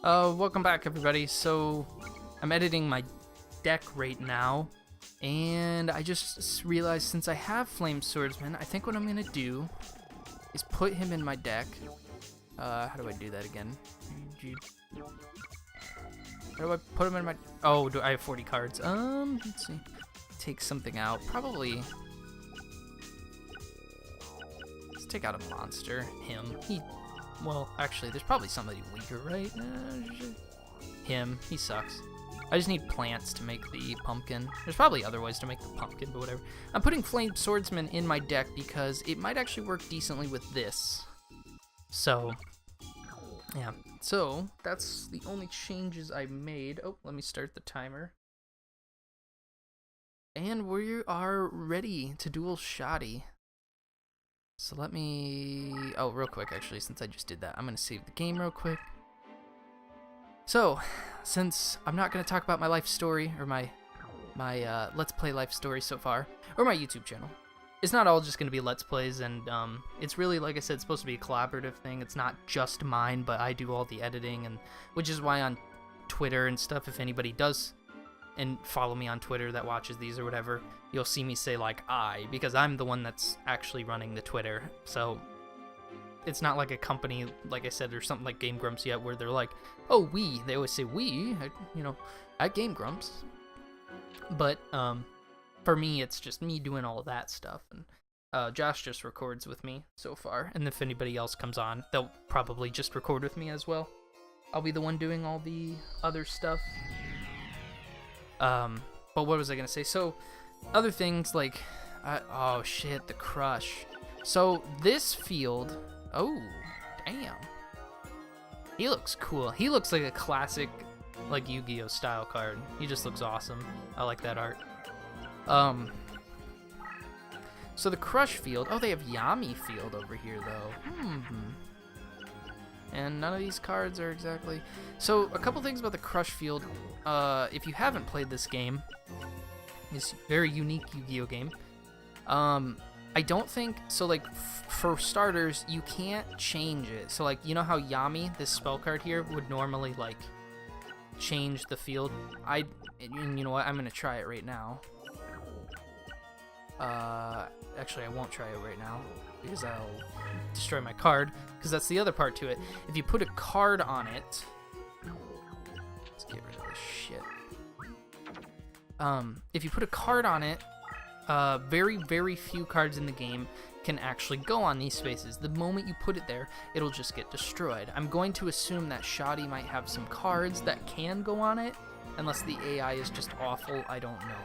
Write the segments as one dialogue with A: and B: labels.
A: Welcome back, everybody. So, I'm editing my deck right now, and I just realized since I have Flame Swordsman, I think what I'm gonna do is put him in my deck. How do I do that again? How do I put him in my... Oh, I have 40 cards. Let's see. Take something out. Probably... Let's take out a monster. Him. Well, actually, there's probably somebody weaker, right? Him. He sucks. I just need plants to make the pumpkin. There's probably other ways to make the pumpkin, but whatever. I'm putting Flame Swordsman in my deck because it might actually work decently with this. So, yeah. So, that's the only changes I made. Oh, let me start the timer. And we are ready to duel Shoddy. So let me... Oh, real quick, actually, since I just did that, I'm going to save the game real quick. So, since I'm not going to talk about my life story, or my Let's Play life story so far, or my YouTube channel, it's not all just going to be Let's Plays, and it's really, like I said, it's supposed to be a collaborative thing. It's not just mine, but I do all the editing, and which is why on Twitter and stuff, if anybody does and follow me on Twitter that watches these or whatever, you'll see me say, like, because I'm the one that's actually running the Twitter. So it's not like a company, like I said, or something like Game Grumps yet, where they're like, oh, we. They always say we, at Game Grumps. But for me, it's just me doing all of that stuff. And Josh just records with me so far. And if anybody else comes on, they'll probably just record with me as well. I'll be the one doing all the other stuff. But what was I gonna say? So, other things like, oh shit, the Crush. So, this field, oh, damn. He looks cool. He looks like a classic, like, Yu-Gi-Oh! Style card. He just looks awesome. I like that art. So the Crush field, oh, they have Yami field over here, though. And none of these cards are exactly... So, a couple things about the Crush field. If you haven't played this game, this very unique Yu-Gi-Oh! Game, I don't think... So, like, for starters, you can't change it. So, like, you know how Yami, this spell card here, would normally, like, change the field? And you know what? I'm going to try it right now. Actually, I won't try it right now, because I'll destroy my card, because that's the other part to it. If you put a card on it... Let's get rid of this shit. If you put a card on it, very, very few cards in the game can actually go on these spaces. The moment you put it there, it'll just get destroyed. I'm going to assume that Shoddy might have some cards that can go on it, unless the AI is just awful, I don't know.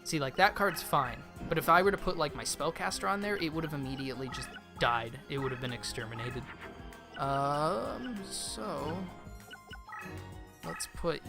A: See, like, that card's fine, but if I were to put, like, my spellcaster on there, it would have immediately just died. It would have been exterminated. So... Let's put...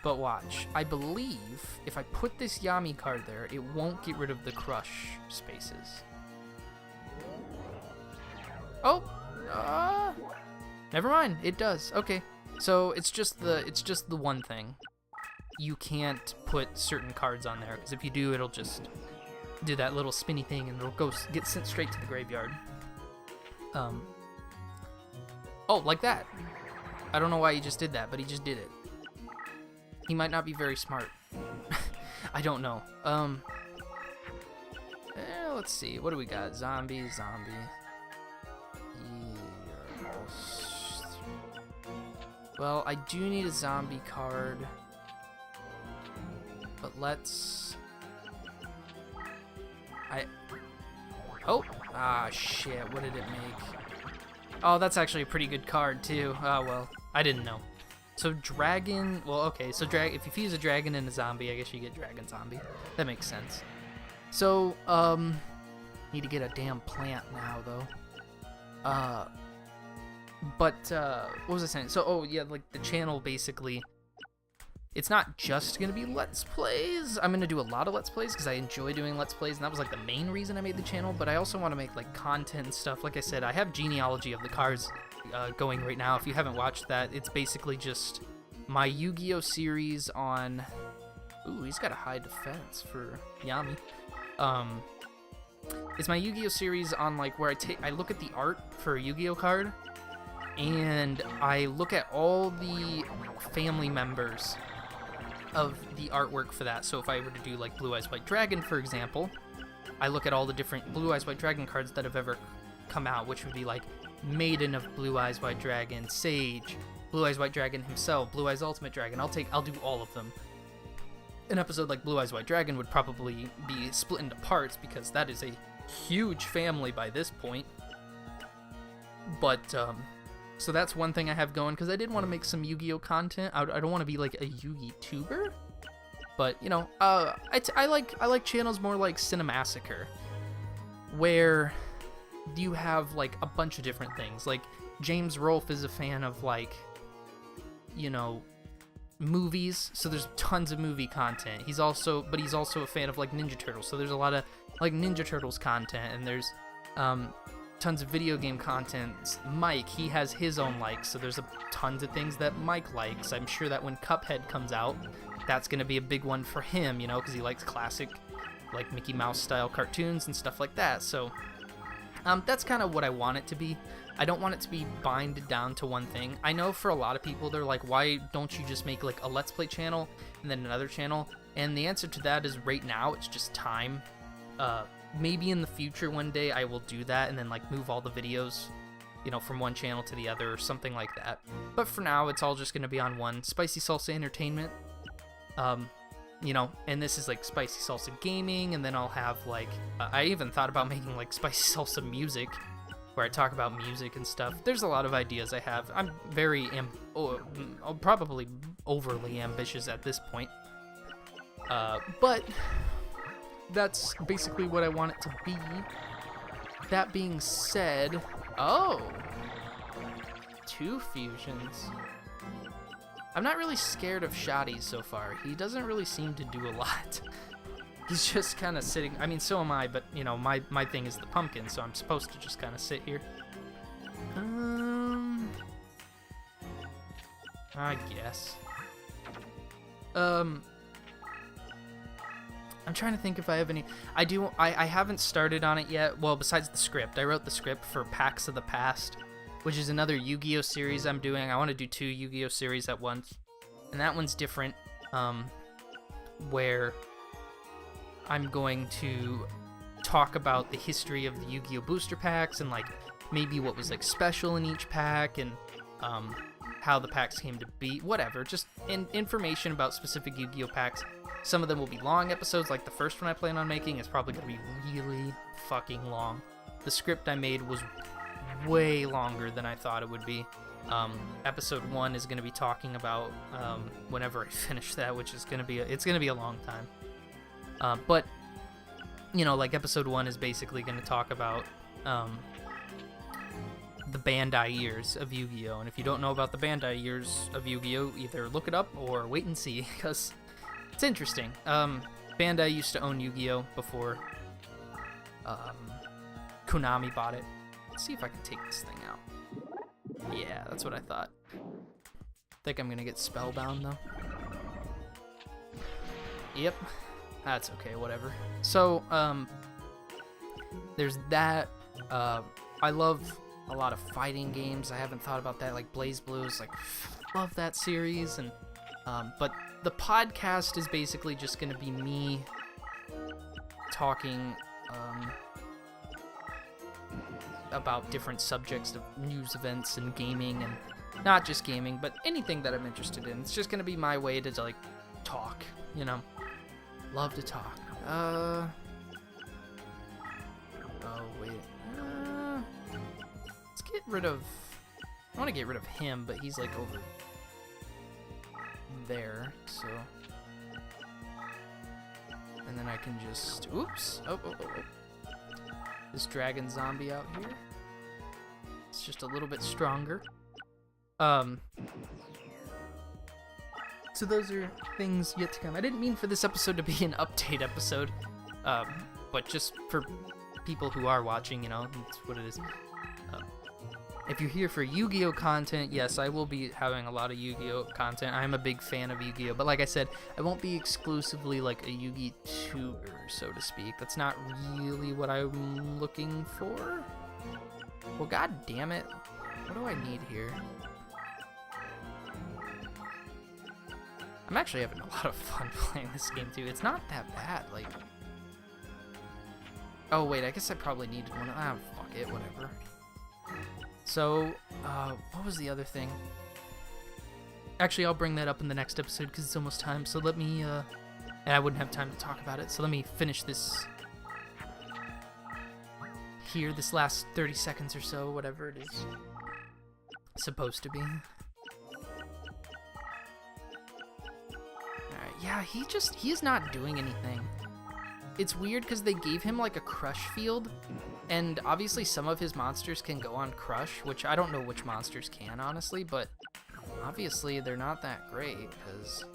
A: But watch. I believe if I put this Yami card there, it won't get rid of the Crush spaces. Oh! Never mind. It does. Okay. So, it's just the one thing. You can't put certain cards on there, because if you do, it'll just do that little spinny thing and it'll get sent straight to the graveyard. Oh, like that. I don't know why he just did that, but he just did it. He might not be very smart. I don't know. Let's see. What do we got? Zombie. Well, I do need a zombie card. But let's... Oh! Ah, shit. What did it make? Oh, that's actually a pretty good card, too. Oh, well. I didn't know. So, dragon... Well, okay. So, if you fuse a dragon and a zombie, I guess you get dragon zombie. That makes sense. So, need to get a damn plant now, though. What was I saying? So, oh, yeah, like, the channel, basically... It's not just going to be Let's Plays. I'm going to do a lot of Let's Plays because I enjoy doing Let's Plays, and that was, like, the main reason I made the channel, but I also want to make, like, content and stuff. Like I said, I have Genealogy of the Cards going right now. If you haven't watched that, it's basically just my Yu-Gi-Oh! Series on... Ooh, he's got a high defense for Yami. It's my Yu-Gi-Oh! Series on, like, where I look at the art for a Yu-Gi-Oh! card, and I look at all the family members of the artwork for that. So if I were to do like Blue Eyes White Dragon, for example, I look at all the different Blue Eyes White Dragon cards that have ever come out, which would be like Maiden of Blue Eyes White Dragon, Sage, Blue Eyes White Dragon himself, Blue Eyes Ultimate Dragon. I'll do all of them. An episode like Blue Eyes White Dragon would probably be split into parts because that is a huge family by this point. But so that's one thing I have going, because I did want to make some Yu-Gi-Oh content. I don't want to be like a Yu-Gi tuber, but you know, I like channels more like Cinemassacre, where you have like a bunch of different things. Like James Rolfe is a fan of like, you know, movies, so there's tons of movie content. He's also a fan of like Ninja Turtles, so there's a lot of like Ninja Turtles content, and there's tons of video game content. Mike, he has his own likes, so there's tons of things that Mike likes. I'm sure that when Cuphead comes out, that's going to be a big one for him, you know, because he likes classic like Mickey Mouse style cartoons and stuff like that. So that's kind of what I want it to be. I don't want it to be binded down to one thing. I know for a lot of people, they're like, why don't you just make like a Let's Play channel and then another channel? And the answer to that is right now, it's just time. Maybe in the future one day I will do that and then like move all the videos, you know, from one channel to the other or something like that. But for now, it's all just going to be on one. Spicy Salsa Entertainment. You know, and this is like Spicy Salsa Gaming, and then I'll have like, I even thought about making like Spicy Salsa Music, where I talk about music and stuff. There's a lot of ideas I have. I'm very, probably overly ambitious at this point. But that's basically what I want it to be. That being said, oh, 2 fusions. I'm not really scared of Shoddy so far. He doesn't really seem to do a lot. He's just kind of sitting. I mean, so am I, but, you know, my thing is the pumpkin, so I'm supposed to just kind of sit here. I guess. I'm trying to think if I have any. I haven't started on it yet. Well, besides the script. I wrote the script for Packs of the Past, which is another Yu-Gi-Oh series I'm doing. I want to do 2 Yu-Gi-Oh series at once. And that one's different, where I'm going to talk about the history of the Yu-Gi-Oh booster packs and like maybe what was like special in each pack and how the packs came to be, whatever, just information about specific Yu-Gi-Oh packs. Some of them will be long episodes, like the first one I plan on making is probably going to be really fucking long. The script I made was way longer than I thought it would be. Episode 1 is going to be talking about whenever I finish that, which is going to be a long time. But you know, like episode 1 is basically going to talk about the Bandai years of Yu-Gi-Oh! And if you don't know about the Bandai years of Yu-Gi-Oh!, either look it up or wait and see, because it's interesting. Bandai used to own Yu-Gi-Oh! Before Konami bought it. Let's see if I can take this thing out. Yeah, that's what I thought. Think I'm gonna get spellbound though. Yep. That's okay, whatever. So, there's that. I love a lot of fighting games. I haven't thought about that, like Blaze Blues. Like, love that series. And but the podcast is basically just gonna be me talking about different subjects of news, events, and gaming, and not just gaming, but anything that I'm interested in. It's just gonna be my way to like talk, you know. Love to talk. Oh wait. Let's get rid of. I want to get rid of him, but he's like over there, so. And then I can just. Oops. Oh. This dragon zombie out here. It's just a little bit stronger. So those are things yet to come. I didn't mean for this episode to be an update episode, but just for people who are watching, you know, that's what it is. If you're here for Yu-Gi-Oh content, yes, I will be having a lot of Yu-Gi-Oh content. I'm a big fan of Yu-Gi-Oh, but like I said, I won't be exclusively like a Yu-Gi tuber, so to speak. That's not really what I'm looking for. Well, god damn it. What do I need here? I'm actually having a lot of fun playing this game too. It's not that bad, like... Oh wait, I guess I probably needed one. Ah, fuck it, whatever. So, what was the other thing? Actually, I'll bring that up in the next episode because it's almost time. So let me, and I wouldn't have time to talk about it. So let me finish this here, this last 30 seconds or so, whatever it is supposed to be. Alright, yeah, he is not doing anything. It's weird because they gave him like a crush field, and obviously some of his monsters can go on crush, which I don't know which monsters can, honestly, but obviously they're not that great, because...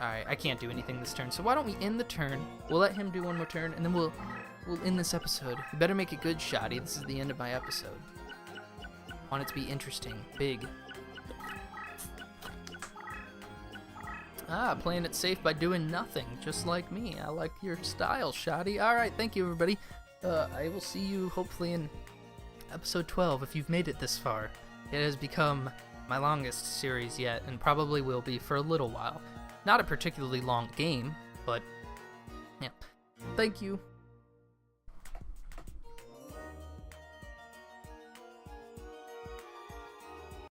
A: Alright, I can't do anything this turn, so why don't we end the turn, we'll let him do one more turn, and then we'll end this episode. You better make it good, Shoddy. This is the end of my episode. I want it to be interesting, big. Ah, playing it safe by doing nothing, just like me. I like your style, Shoddy. Alright, thank you, everybody. I will see you, hopefully, in episode 12, if you've made it this far. It has become my longest series yet, and probably will be for a little while. Not a particularly long game, but, yeah. Thank you.